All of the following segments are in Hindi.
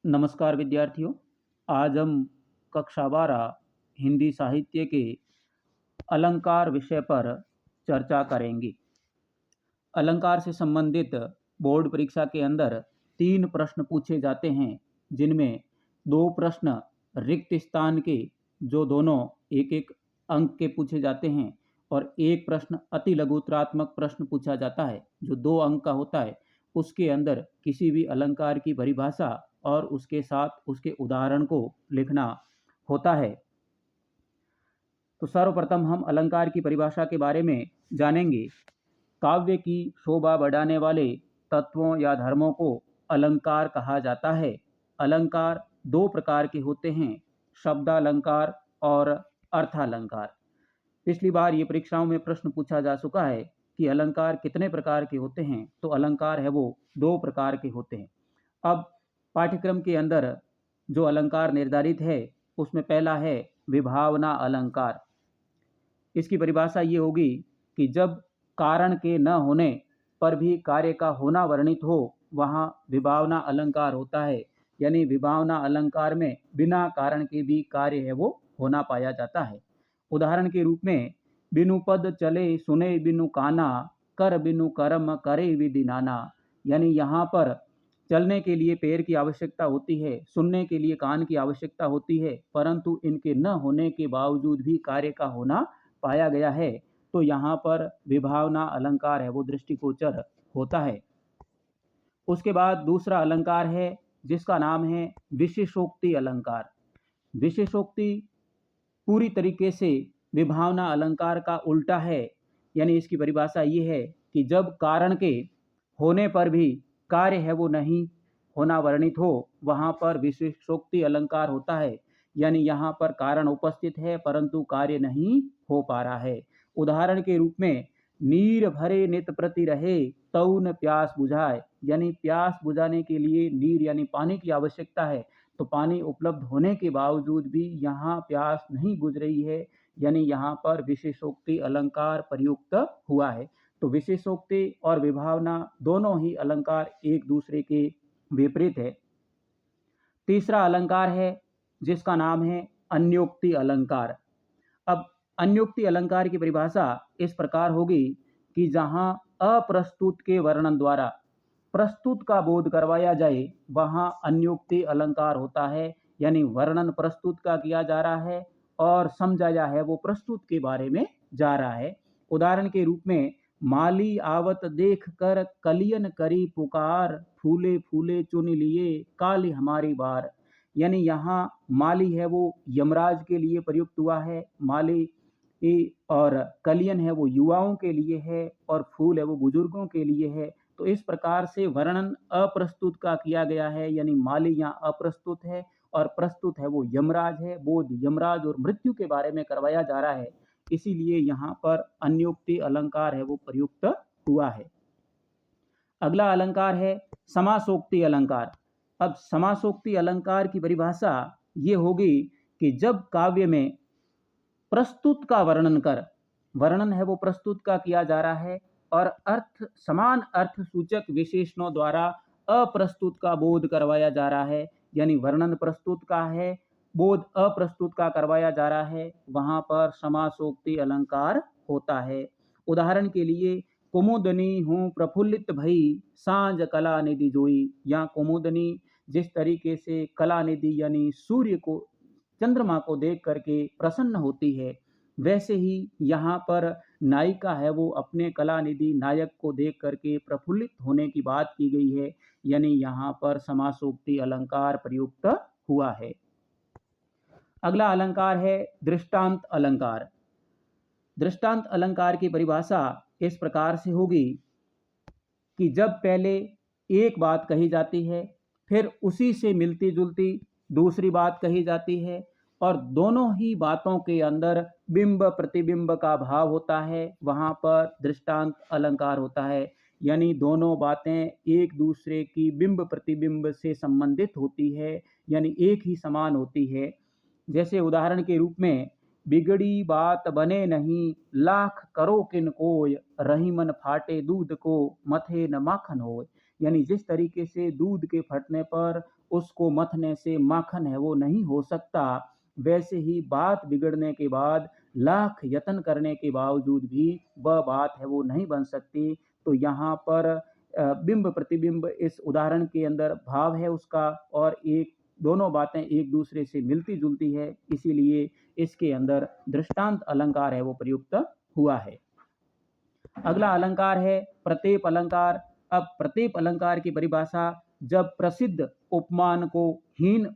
नमस्कार विद्यार्थियों। आज हम कक्षा 12 हिंदी साहित्य के अलंकार विषय पर चर्चा करेंगे। अलंकार से संबंधित बोर्ड परीक्षा के अंदर 3 प्रश्न पूछे जाते हैं, जिनमें 2 प्रश्न रिक्त स्थान के जो दोनों एक एक अंक के पूछे जाते हैं और एक प्रश्न अति लघुतरात्मक प्रश्न पूछा जाता है जो 2 अंक का होता है। उसके अंदर किसी भी अलंकार की परिभाषा और उसके साथ उसके उदाहरण को लिखना होता है। तो सर्वप्रथम हम अलंकार की परिभाषा के बारे में जानेंगे। काव्य की शोभा बढ़ाने वाले तत्वों या धर्मों को अलंकार कहा जाता है। अलंकार 2 प्रकार के होते हैं, शब्दालंकार और अर्थालंकार। पिछली बार ये परीक्षाओं में प्रश्न पूछा जा चुका है कि अलंकार कितने प्रकार के होते हैं। तो अलंकार है वो 2 प्रकार के होते हैं। अब पाठ्यक्रम के अंदर जो अलंकार निर्धारित है उसमें पहला है विभावना अलंकार। इसकी परिभाषा ये होगी कि जब कारण के न होने पर भी कार्य का होना वर्णित हो, वहाँ विभावना अलंकार होता है। यानी विभावना अलंकार में बिना कारण के भी कार्य है वो होना पाया जाता है। उदाहरण के रूप में बिनु पद चले सुने बिनु काना, कर बिनु कर्म करे विधि नाना। यानी यहाँ पर चलने के लिए पैर की आवश्यकता होती है, सुनने के लिए कान की आवश्यकता होती है, परंतु इनके न होने के बावजूद भी कार्य का होना पाया गया है। तो यहाँ पर विभावना अलंकार है वो दृष्टिगोचर होता है। उसके बाद दूसरा अलंकार है जिसका नाम है विशेषोक्ति अलंकार। विशेषोक्ति पूरी तरीके से विभावना अलंकार का उल्टा है। यानी इसकी परिभाषा ये है कि जब कारण के होने पर भी कार्य है वो नहीं होना वर्णित हो, वहाँ पर विशेषोक्ति अलंकार होता है। यानी यहाँ पर कारण उपस्थित है परंतु कार्य नहीं हो पा रहा है। उदाहरण के रूप में नीर भरे नित प्रति रहे तौन प्यास बुझाए। यानी प्यास बुझाने के लिए नीर यानी पानी की आवश्यकता है, तो पानी उपलब्ध होने के बावजूद भी यहाँ प्यास नहीं बुझ रही है। यानी यहाँ पर विशेषोक्ति अलंकार प्रयुक्त हुआ है। तो विशेषोक्ति और विभावना दोनों ही अलंकार एक दूसरे के विपरीत है। तीसरा अलंकार है जिसका नाम है अन्योक्ति अलंकार। अब अन्योक्ति अलंकार की परिभाषा इस प्रकार होगी कि जहाँ अप्रस्तुत के वर्णन द्वारा प्रस्तुत का बोध करवाया जाए, वहाँ अन्योक्ति अलंकार होता है। यानी वर्णन प्रस्तुत का किया जा रहा है और समझाया है वो प्रस्तुत के बारे में जा रहा है। उदाहरण के रूप में माली आवत देख कर कलियन करी पुकार, फूले फूले चुन लिए काली हमारी बार। यानी यहाँ माली है वो यमराज के लिए प्रयुक्त हुआ है, माली और कलियन है वो युवाओं के लिए है और फूल है वो बुजुर्गों के लिए है। तो इस प्रकार से वर्णन अप्रस्तुत का किया गया है। यानी माली यहाँ अप्रस्तुत है और प्रस्तुत है वो यमराज है। बोध यमराज और मृत्यु के बारे में करवाया जा रहा है, इसीलिए यहाँ पर अन्योक्ति अलंकार है वो प्रयुक्त हुआ है। अगला अलंकार है समासोक्ति अलंकार। अब समासोक्ति अलंकार की परिभाषा ये होगी कि जब काव्य में प्रस्तुत का वर्णन है वो प्रस्तुत का किया जा रहा है और अर्थ समान अर्थ सूचक विशेषणों द्वारा अप्रस्तुत का बोध करवाया जा रहा है। यानी वर्णन प्रस्तुत का है, बोध अप्रस्तुत का करवाया जा रहा है, वहाँ पर समासोक्ति अलंकार होता है। उदाहरण के लिए कुमुदनी हूँ प्रफुल्लित भई सांझ कला निधि जोई। या कुमुदनी जिस तरीके से कला निधि यानी सूर्य को चंद्रमा को देख करके प्रसन्न होती है, वैसे ही यहाँ पर नायिका है वो अपने कला निधि नायक को देख करके प्रफुल्लित होने की बात की गई है। यानी यहाँ पर समासोक्ति अलंकार प्रयुक्त हुआ है। अगला अलंकार है दृष्टांत अलंकार। दृष्टांत अलंकार की परिभाषा इस प्रकार से होगी कि जब पहले एक बात कही जाती है, फिर उसी से मिलती जुलती दूसरी बात कही जाती है और दोनों ही बातों के अंदर बिंब प्रतिबिंब का भाव होता है, वहाँ पर दृष्टांत अलंकार होता है। यानी दोनों बातें एक दूसरे की बिंब प्रतिबिंब से संबंधित होती है, यानी एक ही समान होती है। जैसे उदाहरण के रूप में बिगड़ी बात बने नहीं लाख करो किन कोय, रही मन फाटे दूध को मथे न माखन होय। यानी जिस तरीके से दूध के फटने पर उसको मथने से माखन है वो नहीं हो सकता, वैसे ही बात बिगड़ने के बाद लाख यत्न करने के बावजूद भी वह बात है वो नहीं बन सकती। तो यहाँ पर बिंब प्रतिबिंब इस उदाहरण के अंदर भाव है उसका, और एक दोनों बातें एक दूसरे से मिलती जुलती है, इसीलिए इसके अंदर दृष्टांत अलंकार है वो प्रयुक्त हुआ है। अगला अलंकार है प्रत्येप अलंकार। अब प्रत्येप अलंकार की परिभाषा, जब प्रसिद्ध उपमान को हीन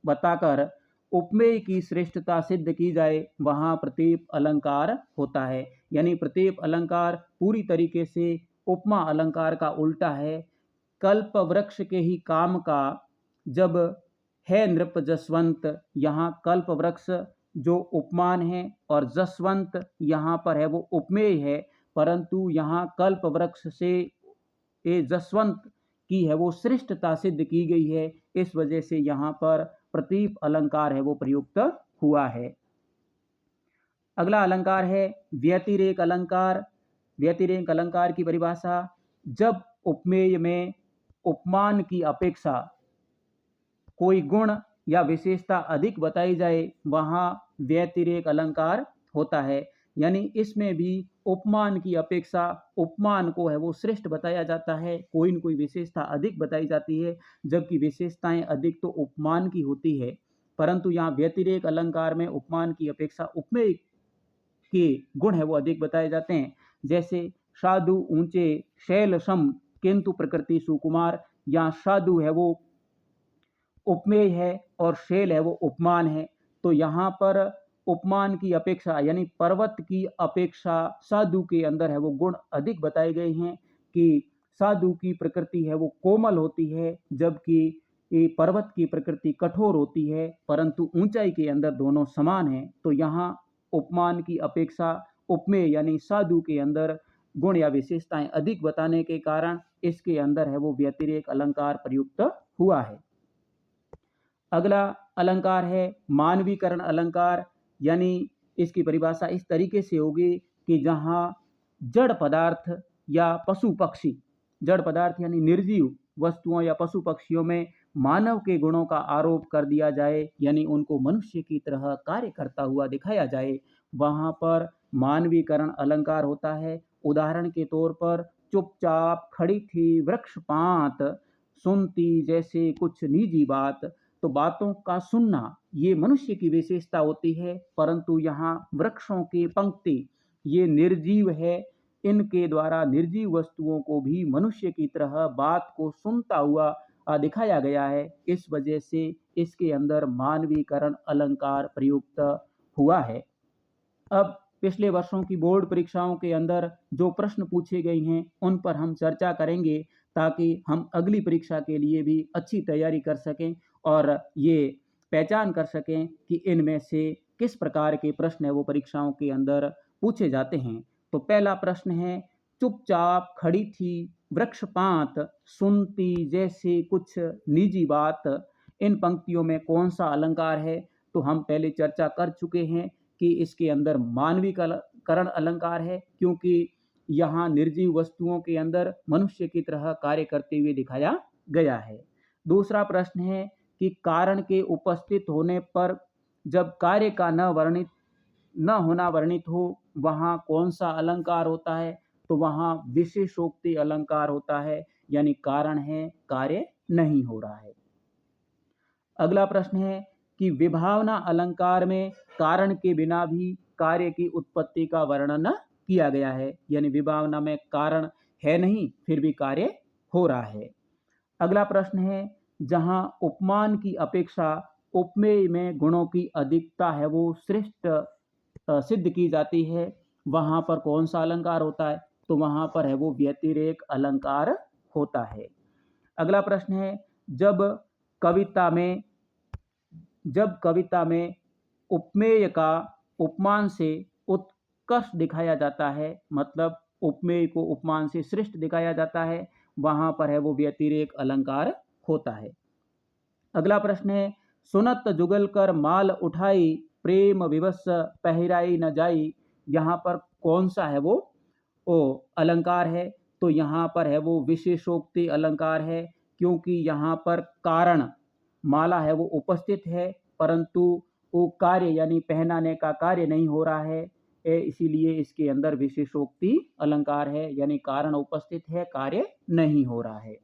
बताकर उपमेय की श्रेष्ठता सिद्ध की जाए वहां प्रत्येप अलंकार होता है। यानी प्रत्येप अलंकार पूरी तरीके से उपमा अलंकार का उल्टा है। कल्प वृक्ष के ही काम का जब है नृप जसवंत, यहाँ कल्प वृक्ष जो उपमान है और जसवंत यहाँ पर है वो उपमेय है, परंतु यहाँ कल्प वृक्ष से ये जसवंत की है वो श्रेष्ठता सिद्ध की गई है, इस वजह से यहाँ पर प्रतीप अलंकार है वो प्रयुक्त हुआ है। अगला अलंकार है व्यतिरेक अलंकार। व्यतिरेक अलंकार की परिभाषा, जब उपमेय में उपमान की अपेक्षा कोई गुण या विशेषता अधिक बताई जाए वहाँ व्यतिरेक अलंकार होता है। यानी इसमें भी उपमान की अपेक्षा उपमान को है वो श्रेष्ठ बताया जाता है, कोई न कोई विशेषता अधिक बताई जाती है, जबकि विशेषताएं अधिक तो उपमान की होती है। परंतु यहाँ व्यतिरेक अलंकार में उपमान की अपेक्षा उपमेय के गुण है वो अधिक बताए जाते हैं। जैसे साधु ऊंचे शैल सम किंतु प्रकृति सुकुमार, यहाँ साधु है वो उपमेय है और शैल है वो उपमान है। तो यहाँ पर उपमान की अपेक्षा यानी पर्वत की अपेक्षा साधु के अंदर है वो गुण अधिक बताए गए हैं कि साधु की प्रकृति है वो कोमल होती है, जबकि पर्वत की प्रकृति कठोर होती है, परंतु ऊंचाई के अंदर दोनों समान है। तो यहाँ उपमान की अपेक्षा उपमेय यानी साधु के अंदर गुण या विशेषताएं अधिक बताने के कारण इसके अंदर है वो व्यतिरेक अलंकार प्रयुक्त हुआ है। अगला अलंकार है मानवीकरण अलंकार। यानी इसकी परिभाषा इस तरीके से होगी कि जहाँ जड़ पदार्थ या पशु पक्षी, जड़ पदार्थ यानी निर्जीव वस्तुओं या पशु पक्षियों में मानव के गुणों का आरोप कर दिया जाए, यानी उनको मनुष्य की तरह कार्य करता हुआ दिखाया जाए, वहाँ पर मानवीकरण अलंकार होता है। उदाहरण के तौर पर चुपचाप खड़ी थी वृक्ष पात, सुनती जैसे कुछ निजी बात। तो बातों का सुनना ये मनुष्य की विशेषता होती है, परंतु यहाँ वृक्षों की पंक्ति ये निर्जीव है, इनके द्वारा निर्जीव वस्तुओं को भी मनुष्य की तरह बात को सुनता हुआ दिखाया गया है, इस वजह से इसके अंदर मानवीकरण अलंकार प्रयुक्त हुआ है। अब पिछले वर्षों की बोर्ड परीक्षाओं के अंदर जो प्रश्न पूछे गए हैं उन पर हम चर्चा करेंगे, ताकि हम अगली परीक्षा के लिए भी अच्छी तैयारी कर सकें और ये पहचान कर सकें कि इनमें से किस प्रकार के प्रश्न है वो परीक्षाओं के अंदर पूछे जाते हैं। तो पहला प्रश्न है, चुपचाप खड़ी थी वृक्ष पात, सुनती जैसे कुछ निजी बात, इन पंक्तियों में कौन सा अलंकार है? तो हम पहले चर्चा कर चुके हैं कि इसके अंदर मानवीकरण अलंकार है, क्योंकि यहाँ निर्जीव वस्तुओं के अंदर मनुष्य की तरह कार्य करते हुए दिखाया गया है। दूसरा प्रश्न है कि कारण के उपस्थित होने पर जब कार्य का न होना वर्णित हो वहाँ कौन सा अलंकार होता है? तो वहाँ विशेषोक्ति अलंकार होता है, यानी कारण है कार्य नहीं हो रहा है। अगला प्रश्न है कि विभावना अलंकार में कारण के बिना भी कार्य की उत्पत्ति का वर्णन किया गया है, यानी विभावना में कारण है नहीं फिर भी कार्य हो रहा है। अगला प्रश्न है, जहाँ उपमान की अपेक्षा उपमेय में गुणों की अधिकता है वो श्रेष्ठ सिद्ध की जाती है, वहाँ पर कौन सा अलंकार होता है? तो वहाँ पर है वो व्यतिरेक अलंकार होता है। अगला प्रश्न है, जब कविता में उपमेय का उपमान से उत्कर्ष दिखाया जाता है, मतलब उपमेय को उपमान से श्रेष्ठ दिखाया जाता है, वहाँ पर है वो व्यतिरेक अलंकार होता है। अगला प्रश्न है, सुनत जुगल कर माल उठाई, प्रेम विवश पहराई न जाई, यहाँ पर कौन सा है वो अलंकार है? तो यहाँ पर है वो विशेषोक्ति अलंकार है, क्योंकि यहाँ पर कारण माला है वो उपस्थित है, परंतु वो कार्य यानी पहनाने का कार्य नहीं हो रहा है, इसीलिए इसके अंदर विशेषोक्ति अलंकार है, यानी कारण उपस्थित है, कार्य नहीं हो रहा है।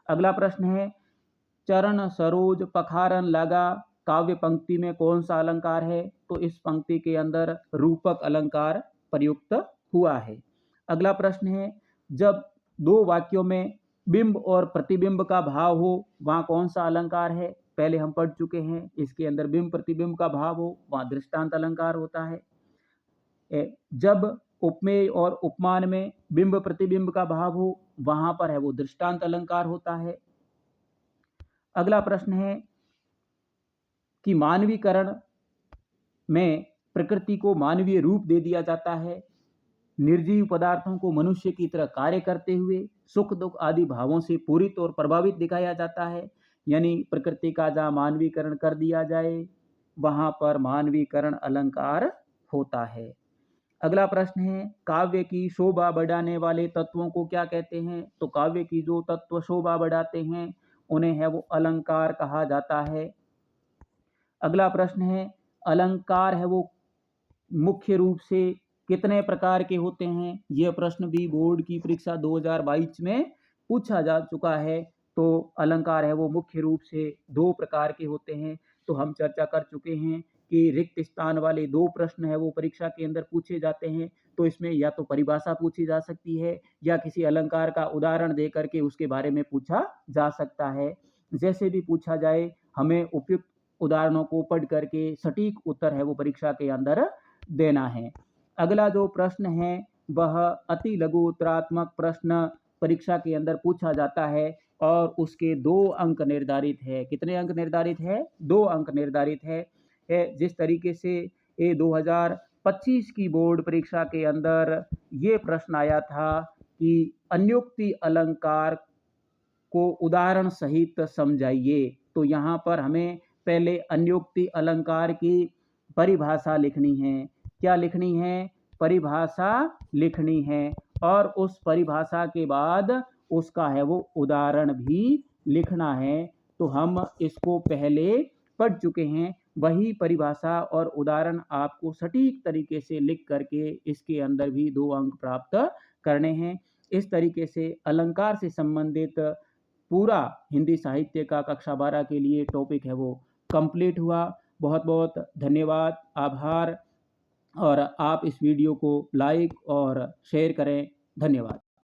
अगला प्रश्न है, चरण सरोज पखारन लगा काव्य पंक्ति में कौन सा अलंकार है? तो इस पंक्ति के अंदर रूपक अलंकार प्रयुक्त हुआ है। अगला प्रश्न है, जब दो वाक्यों में बिंब और प्रतिबिंब का भाव हो वहाँ कौन सा अलंकार है? पहले हम पढ़ चुके हैं, इसके अंदर बिंब प्रतिबिंब का भाव हो वहाँ दृष्टांत अलंकार होता है। जब उपमेय और उपमान में बिंब प्रतिबिंब का भाव हो वहाँ पर है वो दृष्टांत अलंकार होता है। अगला प्रश्न है कि मानवीकरण में प्रकृति को मानवीय रूप दे दिया जाता है, निर्जीव पदार्थों को मनुष्य की तरह कार्य करते हुए सुख दुख आदि भावों से पूरित और प्रभावित दिखाया जाता है, यानी प्रकृति का जहाँ मानवीकरण कर दिया जाए वहाँ पर मानवीकरण अलंकार होता है। अगला प्रश्न है, काव्य की शोभा बढ़ाने वाले तत्वों को क्या कहते हैं? तो काव्य की जो तत्व शोभा बढ़ाते हैं उन्हें है वो अलंकार कहा जाता है। अगला प्रश्न है, अलंकार है वो मुख्य रूप से कितने प्रकार के होते हैं? यह प्रश्न भी बोर्ड की परीक्षा 2022 में पूछा जा चुका है। तो अलंकार है वो मुख्य रूप से 2 प्रकार के होते हैं। तो हम चर्चा कर चुके हैं कि रिक्त स्थान वाले 2 प्रश्न है वो परीक्षा के अंदर पूछे जाते हैं। तो इसमें या तो परिभाषा पूछी जा सकती है या किसी अलंकार का उदाहरण दे करके उसके बारे में पूछा जा सकता है। जैसे भी पूछा जाए, हमें उपयुक्त उदाहरणों को पढ़ करके सटीक उत्तर है वो परीक्षा के अंदर देना है। अगला जो प्रश्न है वह अति लघु उत्तरात्मक प्रश्न परीक्षा के अंदर पूछा जाता है और उसके 2 अंक निर्धारित है। कितने अंक निर्धारित है? 2 अंक निर्धारित है। जिस तरीके से ये 2025 की बोर्ड परीक्षा के अंदर ये प्रश्न आया था कि अन्योक्ति अलंकार को उदाहरण सहित समझाइए, तो यहाँ पर हमें पहले अन्योक्ति अलंकार की परिभाषा लिखनी है। क्या लिखनी है? परिभाषा लिखनी है और उस परिभाषा के बाद उसका है वो उदाहरण भी लिखना है। तो हम इसको पहले पढ़ चुके हैं, वही परिभाषा और उदाहरण आपको सटीक तरीके से लिख करके इसके अंदर भी 2 अंक प्राप्त करने हैं। इस तरीके से अलंकार से संबंधित पूरा हिंदी साहित्य का कक्षा 12 के लिए टॉपिक है वो कंप्लीट हुआ। बहुत बहुत धन्यवाद, आभार, और आप इस वीडियो को लाइक और शेयर करें। धन्यवाद।